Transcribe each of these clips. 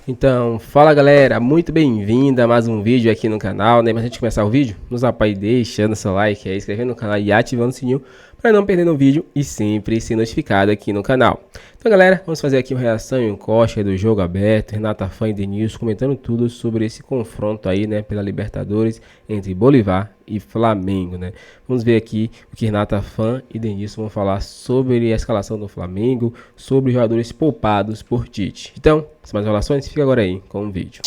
Então, fala galera, muito bem-vinda a mais um vídeo aqui no canal, né? Mas antes de começar o vídeo, nos apoie deixando seu like, inscrevendo no canal e ativando o sininho para não perder um vídeo e sempre ser notificado aqui no canal. Então galera, vamos fazer aqui uma reação e um corte do jogo aberto, Renata Fã e Denilson comentando tudo sobre esse confronto aí, né, pela Libertadores entre Bolívar e Flamengo, né? Vamos ver aqui o que Renata Fã e Denilson vão falar sobre a escalação do Flamengo, sobre os jogadores poupados por Tite. Então, sem mais enrolações, fica agora aí com o vídeo.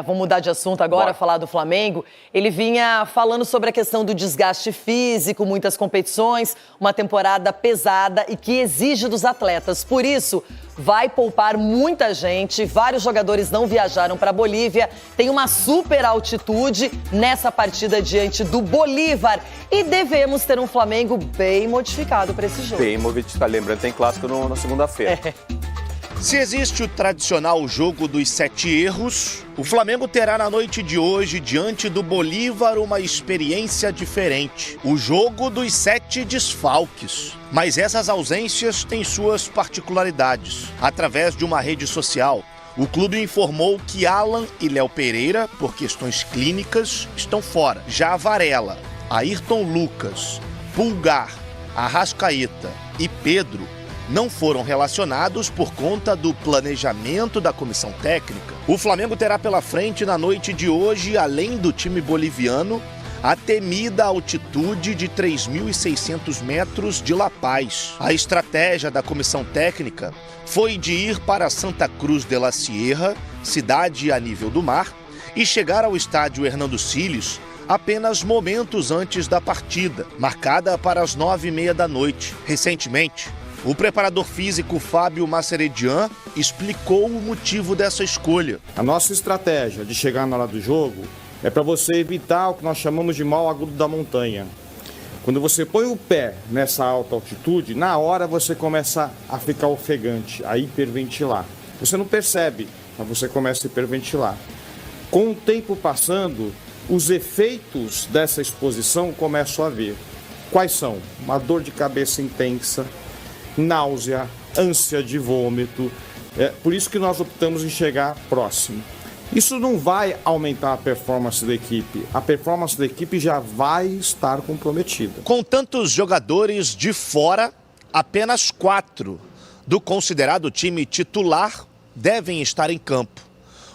Vamos mudar de assunto agora, falar do Flamengo. Ele vinha falando sobre a questão do desgaste físico, muitas competições, uma temporada pesada e que exige dos atletas. Por isso, vai poupar muita gente. Vários jogadores não viajaram para a Bolívia. Tem uma super altitude nessa partida diante do Bolívar. E devemos ter um Flamengo bem modificado para esse jogo. Bem modificado. Lembrando, tem clássico na segunda-feira. Se existe o tradicional jogo dos 7 erros, o Flamengo terá na noite de hoje, diante do Bolívar, uma experiência diferente. O jogo dos 7 desfalques. Mas essas ausências têm suas particularidades. Através de uma rede social, o clube informou que Alan e Léo Pereira, por questões clínicas, estão fora. Já Varela, Ayrton Lucas, Pulgar, Arrascaeta e Pedro não foram relacionados por conta do planejamento da comissão técnica. O Flamengo terá pela frente na noite de hoje, além do time boliviano, a temida altitude de 3.600 metros de La Paz. A estratégia da comissão técnica foi de ir para Santa Cruz de la Sierra, cidade a nível do mar, e chegar ao estádio Hernando Siles apenas momentos antes da partida, marcada para as 9h30 da noite. Recentemente, o preparador físico Fábio Maceredian explicou o motivo dessa escolha. A nossa estratégia de chegar na hora do jogo é para você evitar o que nós chamamos de mal agudo da montanha. Quando você põe o pé nessa alta altitude, na hora você começa a ficar ofegante, a hiperventilar. Você não percebe, mas você começa a hiperventilar. Com o tempo passando, os efeitos dessa exposição começam a vir. Quais são? Uma dor de cabeça intensa, náusea, ânsia de vômito. Por isso que nós optamos em chegar próximo. Isso não vai aumentar a performance da equipe. A performance da equipe já vai estar comprometida. Com tantos jogadores de fora, apenas 4 do considerado time titular devem estar em campo.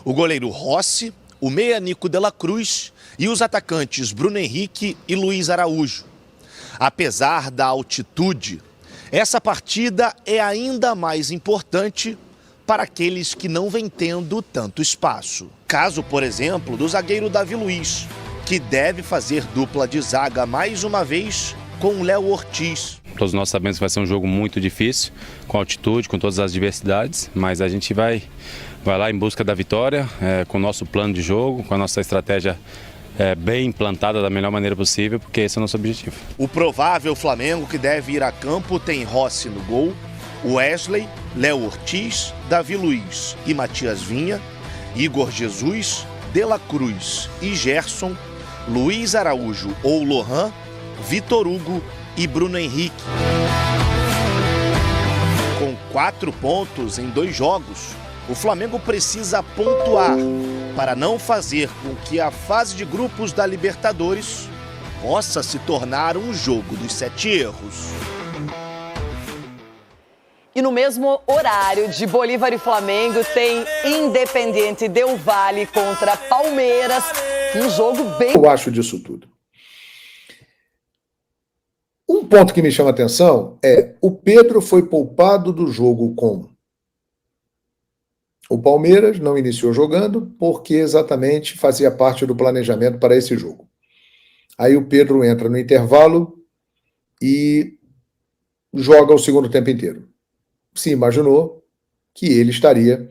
O goleiro Rossi, o meia Nico de la Cruz e os atacantes Bruno Henrique e Luiz Araújo. Apesar da altitude, essa partida é ainda mais importante para aqueles que não vêm tendo tanto espaço. Caso, por exemplo, do zagueiro Davi Luiz, que deve fazer dupla de zaga mais uma vez com Léo Ortiz. Todos nós sabemos que vai ser um jogo muito difícil, com altitude, com todas as diversidades, mas a gente vai lá em busca da vitória, com o nosso plano de jogo, com a nossa estratégia bem implantada da melhor maneira possível, porque esse é o nosso objetivo. O provável Flamengo que deve ir a campo tem Rossi no gol, Wesley, Léo Ortiz, Davi Luiz e Matias Vinha, Igor Jesus, De la Cruz e Gerson, Luiz Araújo ou Lohan, Vitor Hugo e Bruno Henrique. Com 4 pontos em 2 jogos, o Flamengo precisa pontuar para não fazer com que a fase de grupos da Libertadores possa se tornar um jogo dos 7 erros. E no mesmo horário de Bolívar e Flamengo tem Independiente Del Valle contra Palmeiras. Um jogo bem... Eu acho disso tudo. Um ponto que me chama a atenção é o Pedro foi poupado do jogo com o Palmeiras, não iniciou jogando porque exatamente fazia parte do planejamento para esse jogo. Aí o Pedro entra no intervalo e joga o segundo tempo inteiro. Se imaginou que ele estaria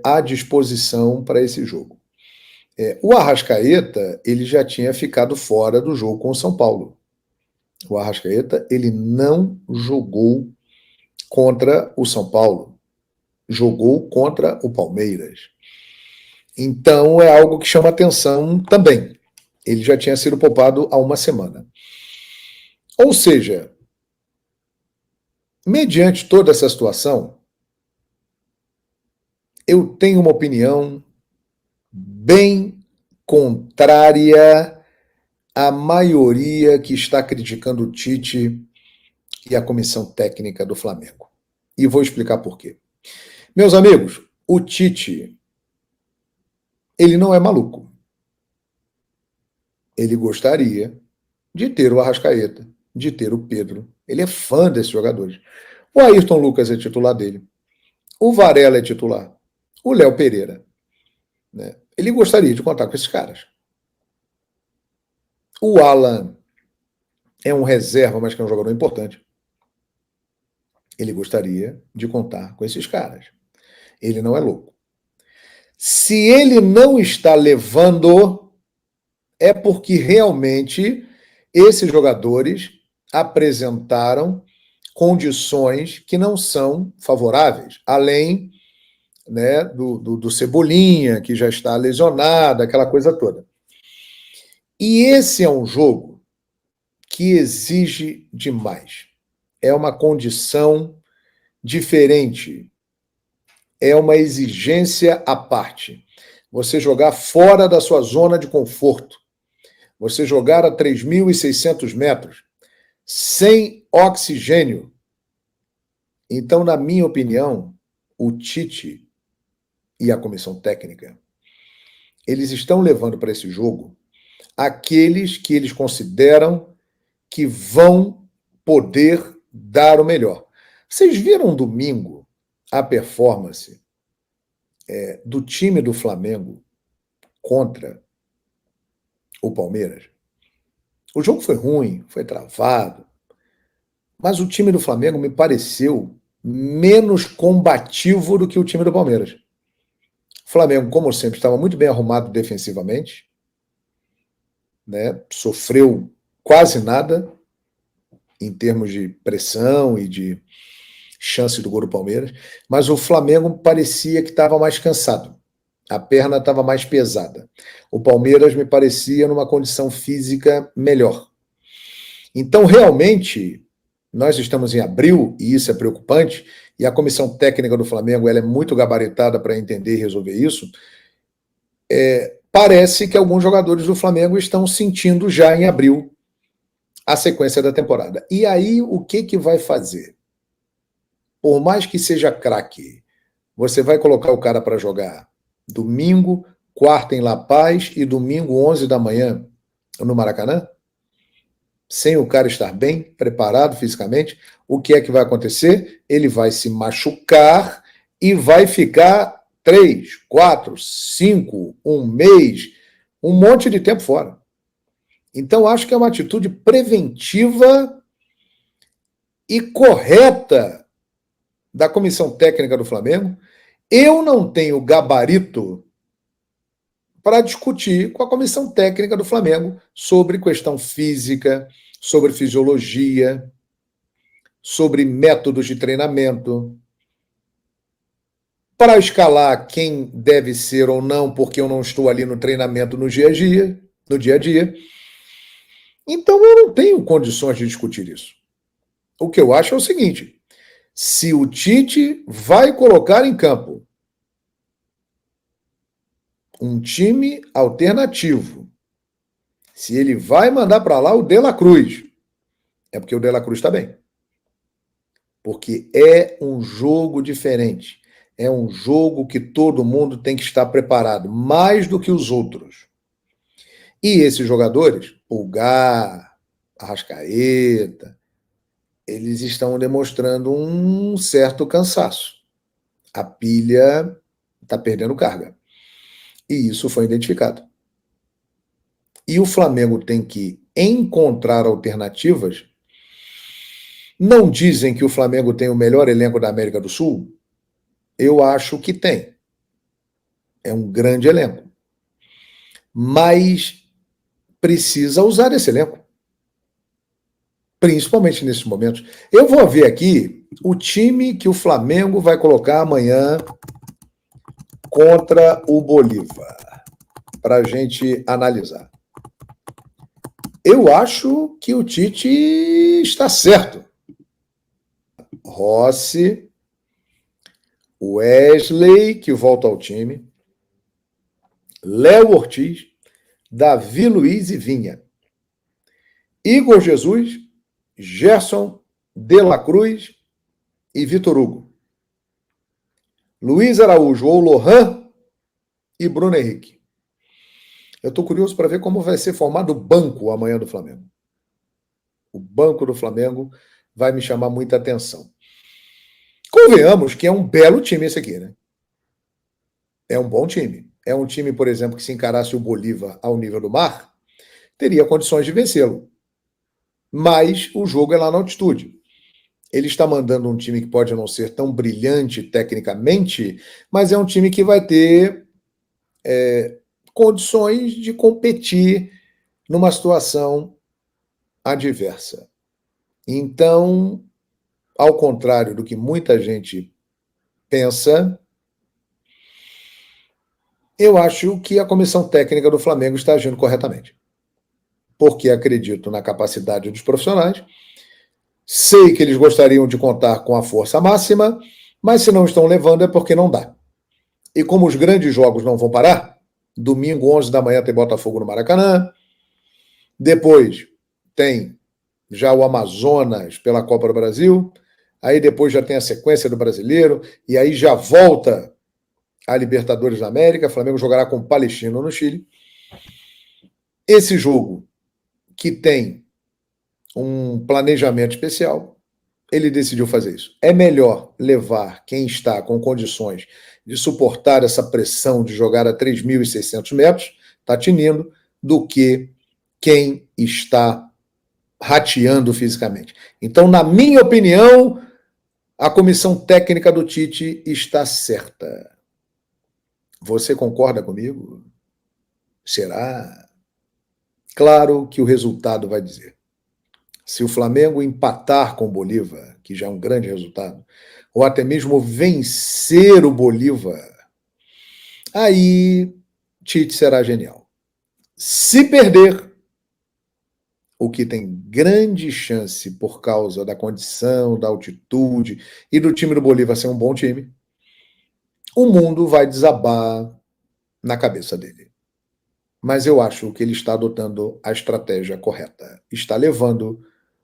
à disposição para esse jogo. O Arrascaeta, ele já tinha ficado fora do jogo com o São Paulo. O Arrascaeta, ele não jogou contra o São Paulo. Jogou contra o Palmeiras. Então é algo que chama atenção também. Ele já tinha sido poupado há uma semana. Ou seja, mediante toda essa situação, eu tenho uma opinião bem contrária à maioria que está criticando o Tite e a comissão técnica do Flamengo. E vou explicar por quê. Meus amigos, o Tite, ele não é maluco. Ele gostaria de ter o Arrascaeta, de ter o Pedro. Ele é fã desses jogadores. O Ayrton Lucas é titular dele. O Varela é titular. O Léo Pereira. Né? Ele gostaria de contar com esses caras. O Alan é um reserva, mas que é um jogador importante. Ele gostaria de contar com esses caras. Ele não é louco. Se ele não está levando, é porque realmente esses jogadores apresentaram condições que não são favoráveis, além, né, do Cebolinha, que já está lesionado, aquela coisa toda. E esse é um jogo que exige demais. É uma condição diferente. É uma exigência à parte. Você jogar fora da sua zona de conforto. Você jogar a 3.600 metros, sem oxigênio. Então, na minha opinião, o Tite e a comissão técnica, eles estão levando para esse jogo aqueles que eles consideram que vão poder dar o melhor. Vocês viram domingo a performance do time do Flamengo contra o Palmeiras? O jogo foi ruim, foi travado, mas o time do Flamengo me pareceu menos combativo do que o time do Palmeiras. O Flamengo, como sempre, estava muito bem arrumado defensivamente, né? Sofreu quase nada em termos de pressão e de chance do gol do Palmeiras, mas o Flamengo parecia que estava mais cansado. A perna estava mais pesada. O Palmeiras me parecia numa condição física melhor. Então, realmente, nós estamos em abril, e isso é preocupante, e a comissão técnica do Flamengo ela é muito gabaritada para entender e resolver isso. Parece que alguns jogadores do Flamengo estão sentindo já em abril a sequência da temporada. E aí, o que vai fazer? Por mais que seja craque, você vai colocar o cara para jogar domingo, quarta em La Paz e domingo, 11 da manhã, no Maracanã? Sem o cara estar bem, preparado fisicamente, o que é que vai acontecer? Ele vai se machucar e vai ficar 3, 4, 5, um mês, um monte de tempo fora. Então, acho que é uma atitude preventiva e correta da comissão técnica do Flamengo. Eu não tenho gabarito para discutir com a comissão técnica do Flamengo sobre questão física, sobre fisiologia, sobre métodos de treinamento, para escalar quem deve ser ou não, porque eu não estou ali no treinamento no dia a dia. Então eu não tenho condições de discutir isso. O que eu acho é o seguinte: se o Tite vai colocar em campo um time alternativo, se ele vai mandar para lá o De La Cruz, é porque o De La Cruz está bem. Porque é um jogo diferente. É um jogo que todo mundo tem que estar preparado, mais do que os outros. E esses jogadores, Pulgar, Arrascaeta, eles estão demonstrando um certo cansaço. A pilha está perdendo carga. E isso foi identificado. E o Flamengo tem que encontrar alternativas. Não dizem que o Flamengo tem o melhor elenco da América do Sul? Eu acho que tem. É um grande elenco. Mas precisa usar esse elenco. Principalmente nesses momentos. Eu vou ver aqui o time que o Flamengo vai colocar amanhã contra o Bolívar, para a gente analisar. Eu acho que o Tite está certo. Rossi, Wesley, que volta ao time, Léo Ortiz, Davi Luiz e Vinha, Igor Jesus, Gerson, De La Cruz e Vitor Hugo, Luiz Araújo ou Lohan e Bruno Henrique. Eu estou curioso para ver como vai ser formado o banco amanhã do Flamengo. O banco do Flamengo vai me chamar muita atenção. Convenhamos que é um belo time esse aqui, né? É um bom time. É um time, por exemplo, que se encarasse o Bolívar ao nível do mar, teria condições de vencê-lo. Mas o jogo é lá na altitude. Ele está mandando um time que pode não ser tão brilhante tecnicamente, mas é um time que vai ter condições de competir numa situação adversa. Então, ao contrário do que muita gente pensa, eu acho que a comissão técnica do Flamengo está agindo corretamente. Porque acredito na capacidade dos profissionais, sei que eles gostariam de contar com a força máxima, mas se não estão levando é porque não dá. E como os grandes jogos não vão parar, domingo, 11 da manhã, tem Botafogo no Maracanã, depois tem já o Amazonas pela Copa do Brasil, aí depois já tem a sequência do Brasileiro, e aí já volta a Libertadores da América, o Flamengo jogará com o Palestino no Chile. Esse jogo, que tem um planejamento especial, ele decidiu fazer isso. É melhor levar quem está com condições de suportar essa pressão de jogar a 3.600 metros, tá tinindo, do que quem está rateando fisicamente. Então, na minha opinião, a comissão técnica do Tite está certa. Você concorda comigo? Será? Claro que o resultado vai dizer. Se o Flamengo empatar com o Bolívar, que já é um grande resultado, ou até mesmo vencer o Bolívar, aí Tite será genial. Se perder, o que tem grande chance por causa da condição, da altitude e do time do Bolívar ser um bom time, o mundo vai desabar na cabeça dele. Mas eu acho que ele está adotando a estratégia correta. Está levando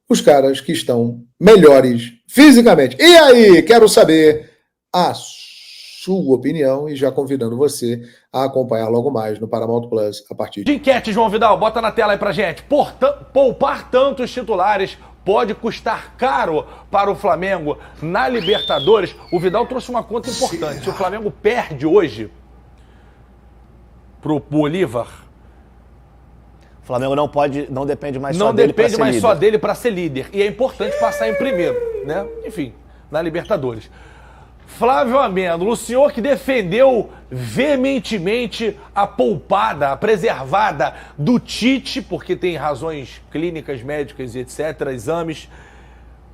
os caras que estão melhores fisicamente. E aí, quero saber a sua opinião e já convidando você a acompanhar logo mais no Paramount Plus a partir de enquete, João Vidal, bota na tela aí pra gente. Poupar tantos titulares pode custar caro para o Flamengo na Libertadores. O Vidal trouxe uma conta importante. Se o Flamengo perde hoje pro Bolívar, o Flamengo não depende mais só não dele para ser líder. Não depende mais só dele para ser líder. E é importante passar em primeiro, né? Enfim, na Libertadores. Flávio Amêndola, o senhor que defendeu veementemente a poupada, a preservada do Tite, porque tem razões clínicas, médicas e etc., exames.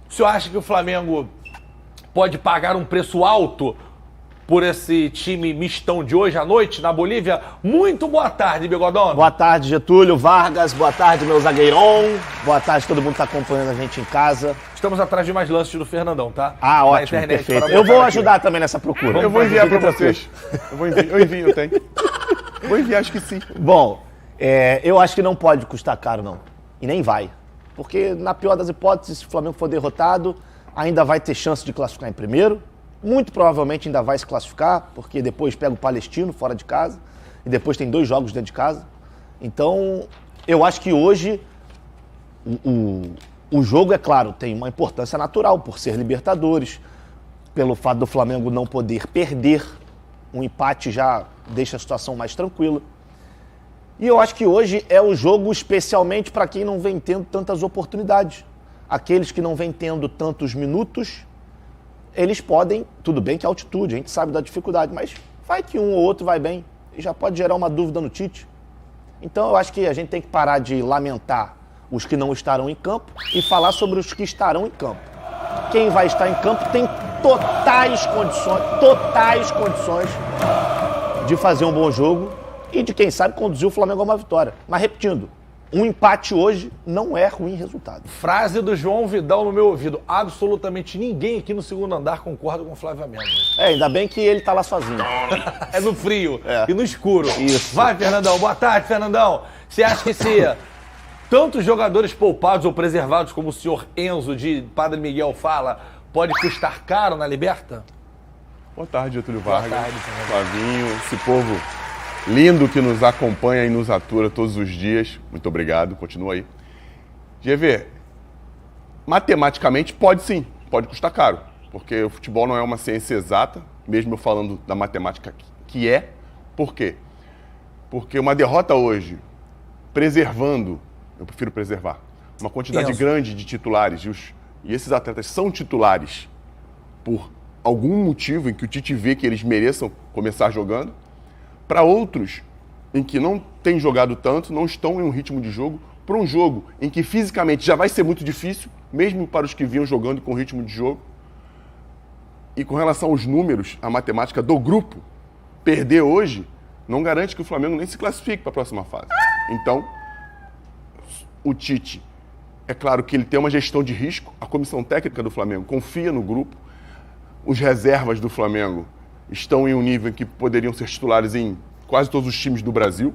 O senhor acha que o Flamengo pode pagar um preço alto por esse time mistão de hoje à noite na Bolívia? Muito boa tarde, Bigodão. Boa tarde, Getúlio Vargas. Boa tarde, meu zagueirão. Boa tarde, todo mundo que está acompanhando a gente em casa. Estamos atrás de mais lances do Fernandão, tá? Ah, ótimo, internet, perfeito. Eu vou ajudar também nessa procura. Eu vou enviar para vocês. Eu envio, eu tenho. Vou enviar, acho que sim. Bom, eu acho que não pode custar caro, não. E nem vai. Porque, na pior das hipóteses, se o Flamengo for derrotado, ainda vai ter chance de classificar em primeiro. Muito provavelmente ainda vai se classificar, porque depois pega o Palestino fora de casa. E depois tem 2 jogos dentro de casa. Então, eu acho que hoje o jogo, é claro, tem uma importância natural por ser Libertadores, pelo fato do Flamengo não poder perder. Um empate já deixa a situação mais tranquila. E eu acho que hoje é o jogo especialmente para quem não vem tendo tantas oportunidades. Aqueles que não vem tendo tantos minutos, eles podem, tudo bem que é altitude, a gente sabe da dificuldade, mas vai que um ou outro vai bem e já pode gerar uma dúvida no Tite. Então eu acho que a gente tem que parar de lamentar os que não estarão em campo e falar sobre os que estarão em campo. Quem vai estar em campo tem totais condições de fazer um bom jogo e de, quem sabe, conduzir o Flamengo a uma vitória. Mas repetindo, um empate hoje não é ruim resultado. Frase do João Vidal no meu ouvido. Absolutamente ninguém aqui no segundo andar concorda com o Flávio Mendes. Ainda bem que ele tá lá sozinho. É no frio e no escuro. Isso. Vai, Fernandão. Boa tarde, Fernandão. Você acha que se tantos jogadores poupados ou preservados, como o senhor Enzo de Padre Miguel fala, pode custar caro na Liberta? Boa tarde, Getúlio Vargas. Boa tarde, Fernando. Flavinho, esse povo lindo que nos acompanha e nos atura todos os dias. Muito obrigado, continua aí. GV, matematicamente pode sim, pode custar caro, porque o futebol não é uma ciência exata, mesmo eu falando da matemática que é. Por quê? Porque uma derrota hoje, preservando, eu prefiro preservar, uma quantidade grande de titulares, e esses atletas são titulares por algum motivo em que o Tite vê que eles mereçam começar jogando, para outros em que não têm jogado tanto, não estão em um ritmo de jogo, para um jogo em que fisicamente já vai ser muito difícil, mesmo para os que vinham jogando com ritmo de jogo. E com relação aos números, a matemática do grupo, perder hoje não garante que o Flamengo nem se classifique para a próxima fase. Então, o Tite, é claro que ele tem uma gestão de risco, a comissão técnica do Flamengo confia no grupo, os reservas do Flamengo estão em um nível em que poderiam ser titulares em quase todos os times do Brasil.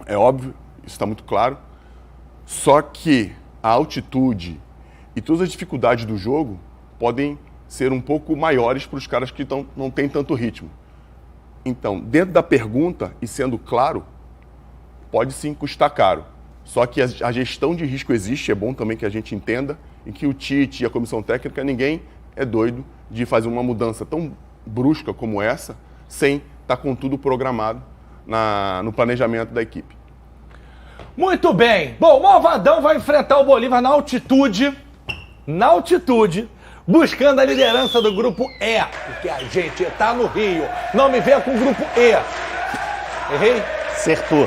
É óbvio, isso está muito claro. Só que a altitude e todas as dificuldades do jogo podem ser um pouco maiores para os caras que não têm tanto ritmo. Então, dentro da pergunta, e sendo claro, pode sim custar caro. Só que a gestão de risco existe, é bom também que a gente entenda, em que o Tite e a comissão técnica, ninguém é doido de fazer uma mudança tão brusca como essa, sem estar com tudo programado no planejamento da equipe. Muito bem. Bom, o Malvadão vai enfrentar o Bolívar na altitude, buscando a liderança do grupo E, porque a gente tá no Rio. Não me venha com o grupo E. Errei?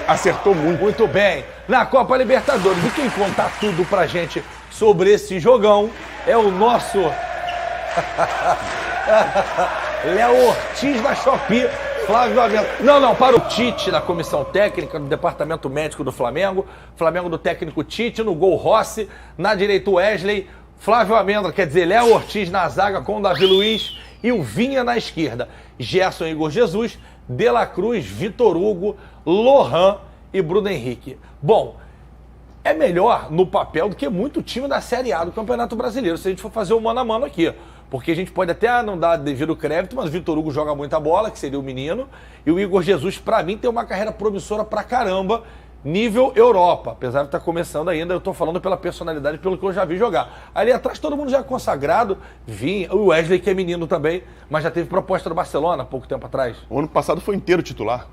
Acertou muito. Muito bem. Na Copa Libertadores. E quem contar tudo pra gente sobre esse jogão é o nosso Léo Ortiz da Shopee, Flávio Mendes. Não, para o Tite, na comissão técnica, do departamento médico do Flamengo. Flamengo do técnico Tite, no gol Rossi, na direita Wesley, Flávio Amêndola, quer dizer, Léo Ortiz na zaga com o Davi Luiz e o Vinha na esquerda. Gerson e Igor Jesus, De La Cruz, Vitor Hugo, Lohan e Bruno Henrique. Bom, é melhor no papel do que muito time da Série A do Campeonato Brasileiro, se a gente for fazer o mano a mano aqui. Porque a gente pode até não dar devido crédito, mas o Vitor Hugo joga muita bola, que seria o menino. E o Igor Jesus, pra mim, tem uma carreira promissora pra caramba, nível Europa. Apesar de estar começando ainda, eu tô falando pela personalidade, pelo que eu já vi jogar. Ali atrás todo mundo já é consagrado. Vinha, o Wesley, que é menino também, mas já teve proposta do Barcelona há pouco tempo atrás. O ano passado foi inteiro titular.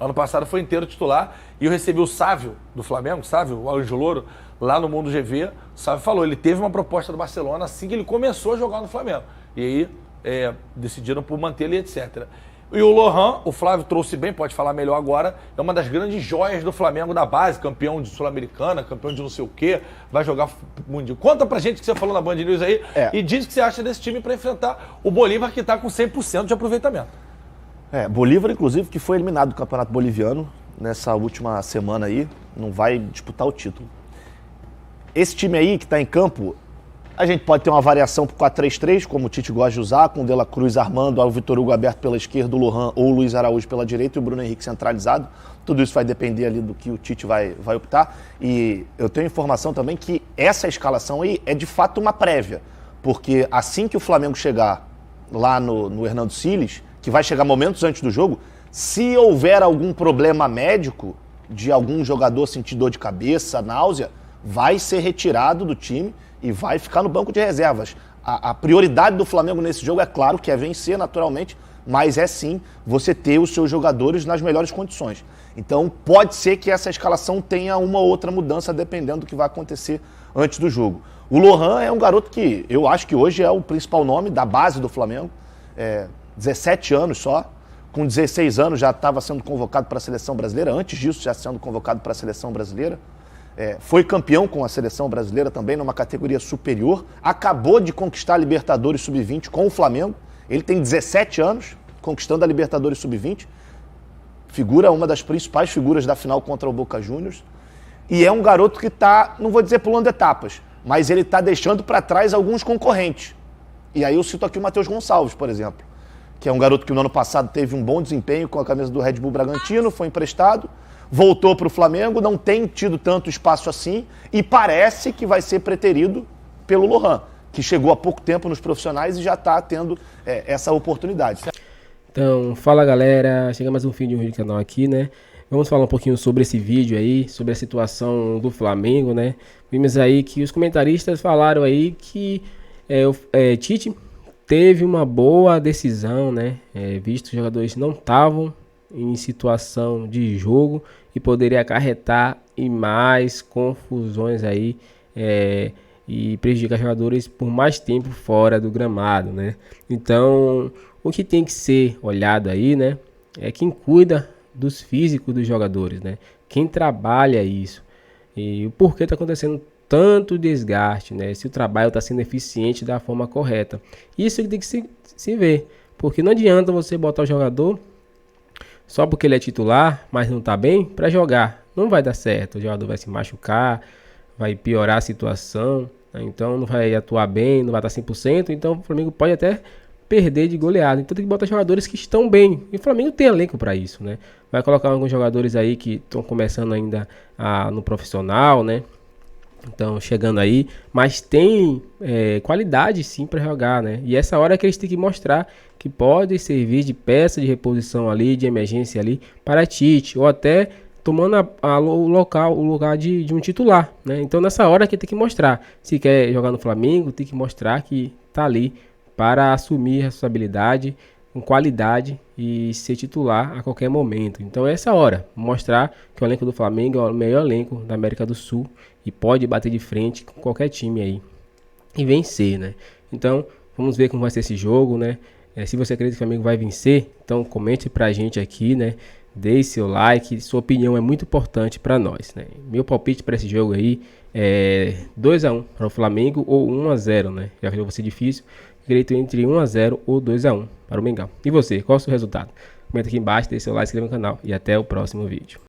E eu recebi o Sávio, do Flamengo, Sávio, o Anjo Louro, lá no Mundo GV. O Sávio falou, ele teve uma proposta do Barcelona assim que ele começou a jogar no Flamengo. E aí decidiram por mantê-lo e etc. E o Lohan, o Flávio trouxe bem, pode falar melhor agora, é uma das grandes joias do Flamengo da base, campeão de Sul-Americana, campeão de não sei o quê, vai jogar Mundial. Conta pra gente o que você falou na Band News aí e diz o que você acha desse time pra enfrentar o Bolívar, que tá com 100% de aproveitamento. Bolívar, inclusive, que foi eliminado do Campeonato Boliviano nessa última semana aí, não vai disputar o título. Esse time aí que tá em campo, a gente pode ter uma variação pro 4-3-3, como o Tite gosta de usar, com o De La Cruz armando, o Vitor Hugo aberto pela esquerda, o Lohan ou o Luiz Araújo pela direita e o Bruno Henrique centralizado. Tudo isso vai depender ali do que o Tite vai optar. E eu tenho informação também que essa escalação aí é de fato uma prévia, porque assim que o Flamengo chegar lá no Hernando Siles, que vai chegar momentos antes do jogo, se houver algum problema médico de algum jogador sentir dor de cabeça, náusea, vai ser retirado do time e vai ficar no banco de reservas. A prioridade do Flamengo nesse jogo, é claro que é vencer naturalmente, mas é sim você ter os seus jogadores nas melhores condições. Então pode ser que essa escalação tenha uma ou outra mudança dependendo do que vai acontecer antes do jogo. O Lohan é um garoto que eu acho que hoje é o principal nome da base do Flamengo, 17 anos só, com 16 anos já estava sendo convocado para a Seleção Brasileira, antes disso já sendo convocado para a Seleção Brasileira. Foi campeão com a Seleção Brasileira também, numa categoria superior. Acabou de conquistar a Libertadores Sub-20 com o Flamengo. Ele tem 17 anos, conquistando a Libertadores Sub-20. Uma das principais figuras da final contra o Boca Juniors. E é um garoto que está, não vou dizer pulando etapas, mas ele está deixando para trás alguns concorrentes. E aí eu cito aqui o Matheus Gonçalves, por exemplo, que é um garoto que no ano passado teve um bom desempenho com a camisa do Red Bull Bragantino, foi emprestado, voltou para o Flamengo, não tem tido tanto espaço assim e parece que vai ser preterido pelo Lohan, que chegou há pouco tempo nos profissionais e já está tendo essa oportunidade. Então, fala galera, chega mais um fim de um vídeo do canal aqui, né? Vamos falar um pouquinho sobre esse vídeo aí, sobre a situação do Flamengo, né? Vimos aí que os comentaristas falaram aí que Tite teve uma boa decisão, né? Visto que os jogadores não estavam em situação de jogo e poderia acarretar em mais confusões aí e prejudicar os jogadores por mais tempo fora do gramado, né? Então, o que tem que ser olhado aí, né? É quem cuida dos físicos dos jogadores, né? Quem trabalha isso e o porquê está acontecendo tanto desgaste, né? Se o trabalho está sendo eficiente da forma correta. Isso que tem que se ver, porque não adianta você botar o jogador só porque ele é titular, mas não está bem para jogar. Não vai dar certo, o jogador vai se machucar, vai piorar a situação, né? Então não vai atuar bem, não vai estar 100%, então o Flamengo pode até perder de goleada. Então tem que botar jogadores que estão bem. E o Flamengo tem elenco para isso, né? Vai colocar alguns jogadores aí que estão começando ainda no profissional, né? Então chegando aí, mas tem qualidade sim para jogar, né? E essa hora que eles têm que mostrar que pode servir de peça de reposição ali, de emergência ali para Tite, ou até tomando o lugar de um titular, né? Então nessa hora que tem que mostrar, se quer jogar no Flamengo, tem que mostrar que tá ali para assumir responsabilidade com qualidade e ser titular a qualquer momento. Então é essa hora, mostrar que o elenco do Flamengo é o melhor elenco da América do Sul e pode bater de frente com qualquer time aí e vencer, né? Então vamos ver como vai ser esse jogo, né? Se você acredita que o Flamengo vai vencer, então comente pra gente aqui, né? Deixe seu like, sua opinião é muito importante para nós, né? Meu palpite para esse jogo aí é 2-1 para o Flamengo ou 1-0, né? Já que vai ser difícil. Acredito entre 1-0 ou 2-1 para o Mengão. E você, qual é o seu resultado? Comenta aqui embaixo, deixe seu like, se inscreva no canal e até o próximo vídeo.